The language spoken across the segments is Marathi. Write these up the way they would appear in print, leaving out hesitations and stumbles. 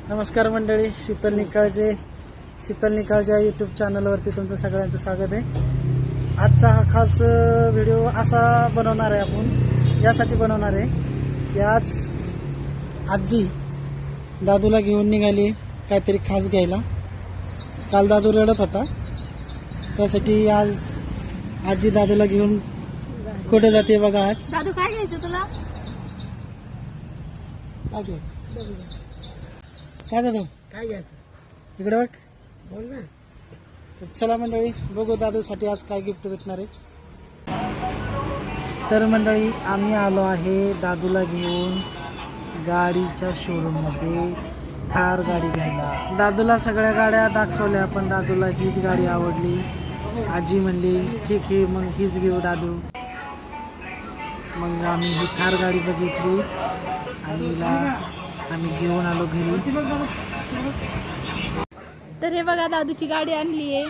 नमस्कार मंडळी, शीतल निकाळच्या यूट्यूब चॅनलवरती तुमचं सगळ्यांचं स्वागत आहे. आजचा हा खास व्हिडिओ असा बनवणार आहे, आपण यासाठी बनवणार आहे की आज आजी दादूला घेऊन निघाली काहीतरी खास घ्यायला. काल दादू रडत होता, त्यासाठी आज आजी दादूला घेऊन कुठे जाते बघा. आज दादू काय घ्यायचं तुला? काय घ्यायचं? काय दादू काय घ्यायचं? इकडे बघ, बोल ना. तर चला मंडळी, बघू दादूसाठी आज काय गिफ्ट भेटणार आहे. तर मंडळी, आम्ही आलो आहे दादूला घेऊन गाडीच्या शोरूममध्ये थार गाडी घ्यायला. दादूला सगळ्या गाड्या दाखवल्या, पण दादूला हीच गाडी आवडली. आजी म्हणली ठीक आहे, मग हीच घेऊ दादू. मग आम्ही ही थार गाडी बघितली आणि आम्ही घेऊन आलो घरी. तर हे बघा, दादूची गाडी आणली आहे.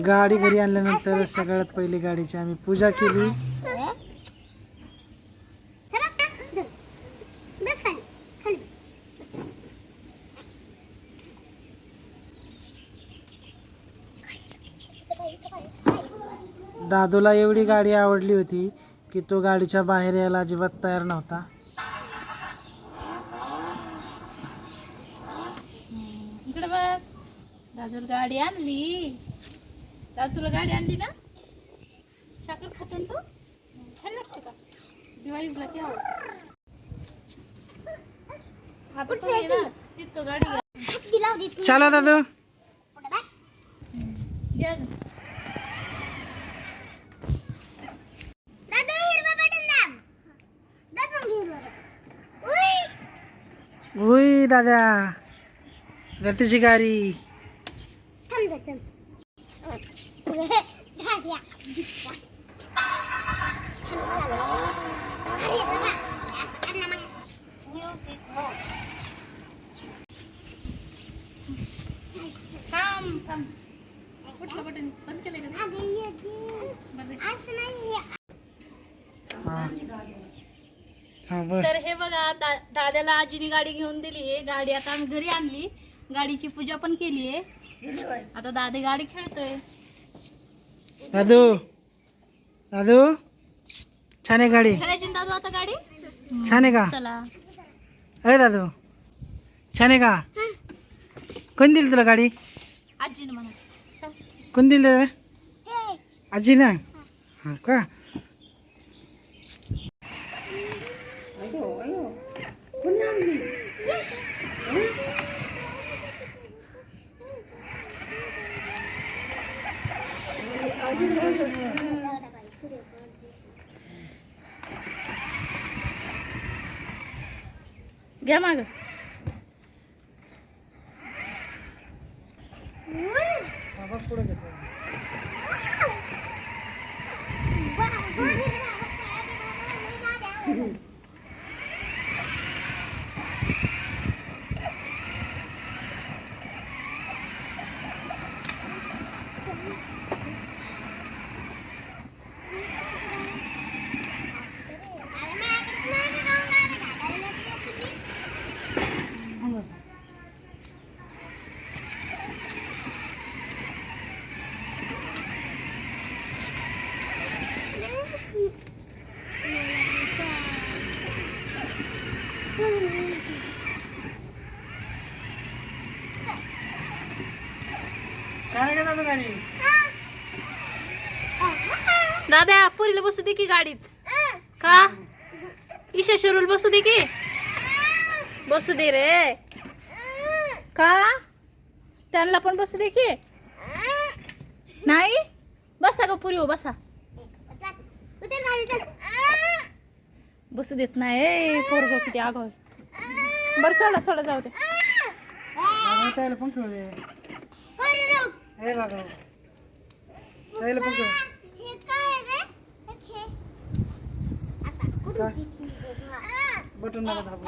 गाडी घरी आणल्यानंतर सगळ्यात पहिली गाडीची आम्ही पूजा केली. दादूला एवढी गाडी आवडली होती की तो गाडीच्या बाहेर यायला अजिबात तयार नव्हता. इकडे बघ, दादूला गाडी आणली. दादूला गाडी आणली ना? साखर खातो ना तू? छान लागते का? दिवाळीला केव्हा? तो गाडी घ्या. चला दादू. उई दादा, दादाची गाडी. थांब. कुठलं बटन बंद केलंय का? हा बर. तर हे बघा, दादाला आजीने गाडी घेऊन दिली आहे. गाडी आता आम्ही घरी आणली. गाडीची पूजा पण केली आहे. आता दादा गाडी खेळतोय. दादू छान आहे गाडी. खेळायची ना दादू आता गाडी? छान आहे का? चला. अरे दादू, छान आहे का? कोण दिली तुला गाडी? आजीने म्हणा. चल. कोण दिलं? आजी ना. हा का? घ्या माग. पुढे घेतो. छान आहे का दादू गाडी? दादा, पुरीला बसू दे की गाडीत. का? ईशा शरूल बसू दे की. बसू दे रे. का? त्यांना पण बसू दे की. नाही बसा ग पुरी, हो बसा. बसू देत नाही पोरग, किती आगाव. बरं सोडा जाऊ दे. त्याला पण खेळू दे. हे दादू, त्याला पण खेळू. बटन नका दाबू.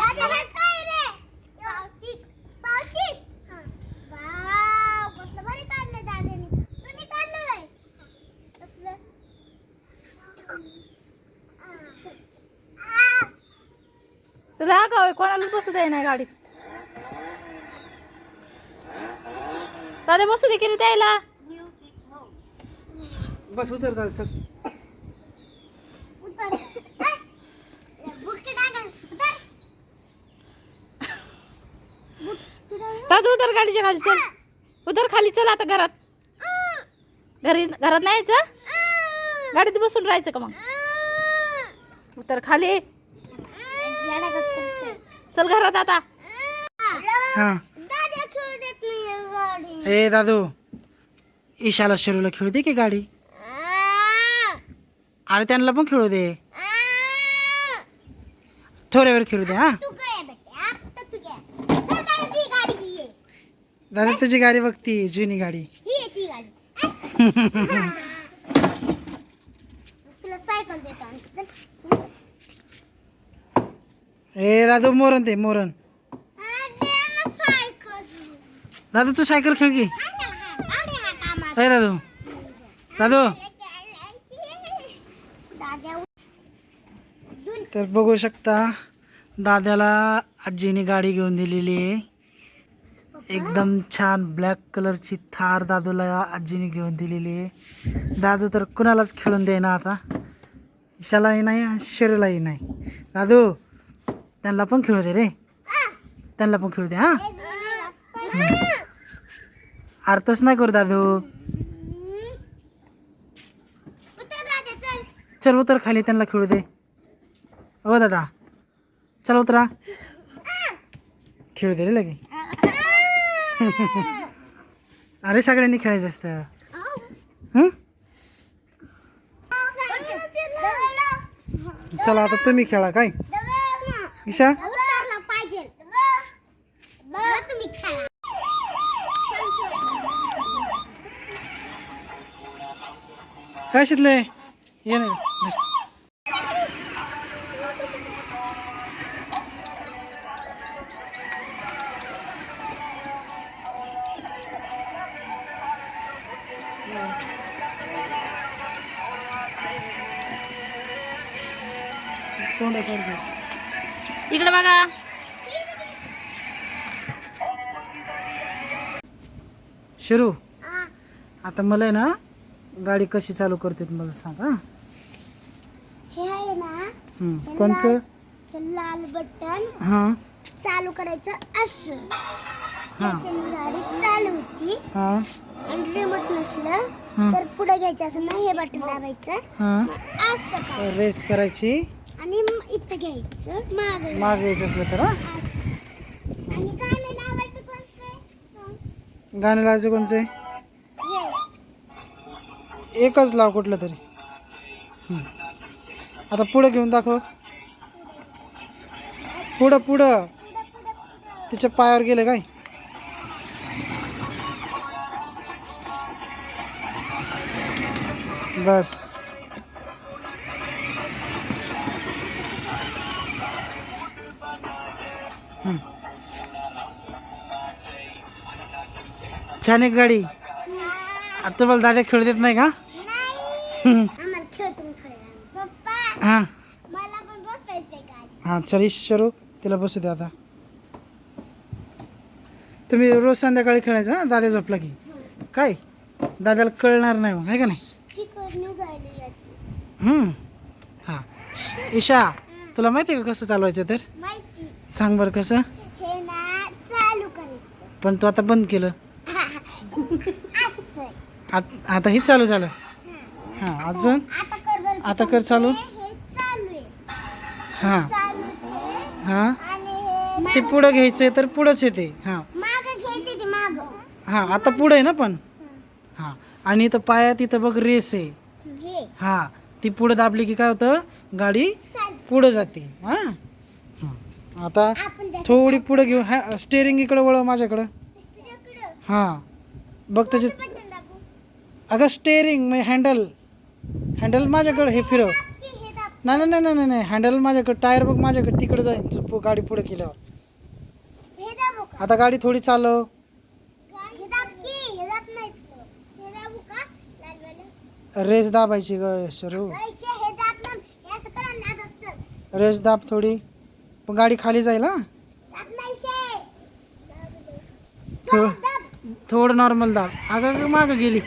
तुला का कोणालाच बसू दे नाही गाडीत. दादा बसू दे की रे त्याला. बस उतर दादा चल. दादा उतर गाडीच्या खाली चल. उतर खाली चल आता घरात. घरात नाही यायचं. गाडीत बसून राहायचं का मग. उतर खाली चल घरात आता. हा ए दादू ईशाला शिरूला खेळू दे की गाडी. अरे त्यांना पण खेळू दे. थोड्या खेळू दे. हा दादा तुझी गाडी बघती जुनी गाडी. ए दादू मोरण दे मोरण. दादू तू सायकल खेळ की. ए दादू दादू तर बघू शकता दादाला आजीने गाडी घेऊन दिलेली आहे. एकदम छान ब्लॅक कलरची थार दादूला आजीने घेऊन दिलेली आहे. दादू तर कुणालाच खेळून देईना आता. ईशालाही नाही आणि शिरूलाही नाही. दादू त्यांना पण खेळू दे रे. त्यांना पण खेळू दे. हा अर्थच नाही करू दादू. चल उतर खाली त्यांना खेळू दे. हो दादा चल उतरा. खेळू दे रे लगे. अरे सगळ्यांनी खेळायचं असतं. चला आता तुम्ही खेळा काय. ईशा काय शिकले ये नाही. इकडे बघा. शिरू आता मला आहे ना गाडी कशी चालू करते मला सांग. हा हे आहे ना कोणचं. हे लाल बटन हा चालू करायचं असं. हा त्याच्याने गाडी चालू होती. हा आणि रिमोट नसलं हा तर पुढे घ्यायचं असं नाही. हे बटन दाबायचं हा असं काय रेस करायची. आणि इथं घ्यायचं मागे माग यायचं असलं तर. हा आणि गाणं लावायचं कोणतं. गाणं लावायचं कोणचं आहे. हे एकच लाव कुठलं तरी. आता पुढं घेऊन दाखव. पुढं पुढं तिच्या पायावर गेले काय. बस छान एक गाडी. आता तुम्हाला दादा खेळू देत नाही का. आम्हाला खेळतो थोड्या वेळाने. पप्पा हा मला पण बसायचंय गाडी. हा चल ईश्वरू तिला बसू दे. आता तुम्ही रोज संध्याकाळी खेळायचं. हा दादा झोपला की काय दादाला कळणार नाही मग आहे का नाही. चिकन निघाली याची. हा ईशा तुला माहिती आहे का कसं चालवायचं तर. माहिती. सांग बरं कसं. हे ना चालू करायचं पण तू आता बंद केलं. असं. आता हेच चालू झालं. हा अजून आता कर बरं. आता कर चालू. हे चालू आहे. हा चालूच आहे. हा आणि हे ते पुढं घ्यायचंय तर पुढंच येते. हा माग घ्यायचं ते माग. हा आता पुढं आहे ना पण. हा आणि इथं पायात इथं बघ रेस आहे. हे हा ती पुढं दाबली की काय होतं गाडी पुढं जाते. हा आता आपण थोडी पुढं घेऊ. हा स्टेअरिंग इकडं वळव माझ्याकडं. दुसऱ्याकडं हा बघ त्याच्यात. बटन दाबू. अगं स्टेअरिंग म्हणजे हँडल माझ्याकडं हे फिरव. की हे दाब. नाही नाही नाही नाही नाही हँडल माझ्याकडं. टायर बघ माझ्याकडे तिकडं जाईल गाडी पुढे केल्यावर. हे दाबू का. आता गाडी थोडी चालव. हे दाब की. हे दाब नाही. हे दाबू का. लालवालं. रेस दाबायची ग शरू. पैसे हे दाब ना. हे असं करा ना. आता चल. रेस दाब थोडी. पण गाडी खाली जाईल हा. दाब नाही शे. थोडं दाब. थोडं नॉर्मल दाब. अगं मागं गेली.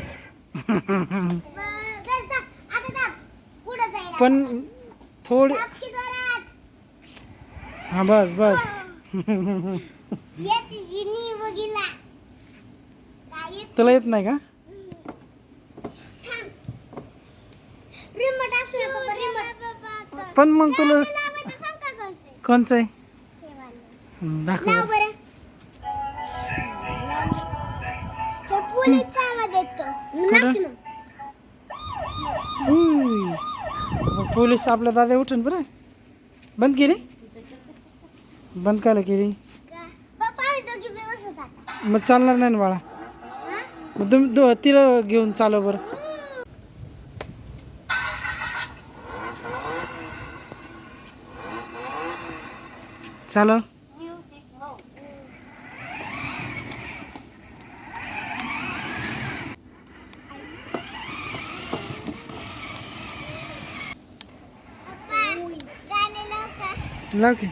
आता दाब. पुढं जाईल. पण थोडी दाब की जोरात. हा बस बस. येत गिनी बघिला. काय येत? तुला येत नाही का? थांब. रिमोट असलं पप्पा रिमोट. पण मग तुला लावायचं सांग का कोणते? कोणचं आहे शेवाळं. दाखव. लाव बरं. हे पोलीसचा आवाज येतो. नाक ना. मग पोलीस आपल्या दादा उठून बरं. बंद केली. बंद कायला केली. पप्पा आम्ही दोघी व्यवस्थित आता. मग चालणार नाही ना बाळा. हा? मग तुम्ही तिला घेऊन चालव बरं. चालव. पप्पा गाणे लाव का? लाव की.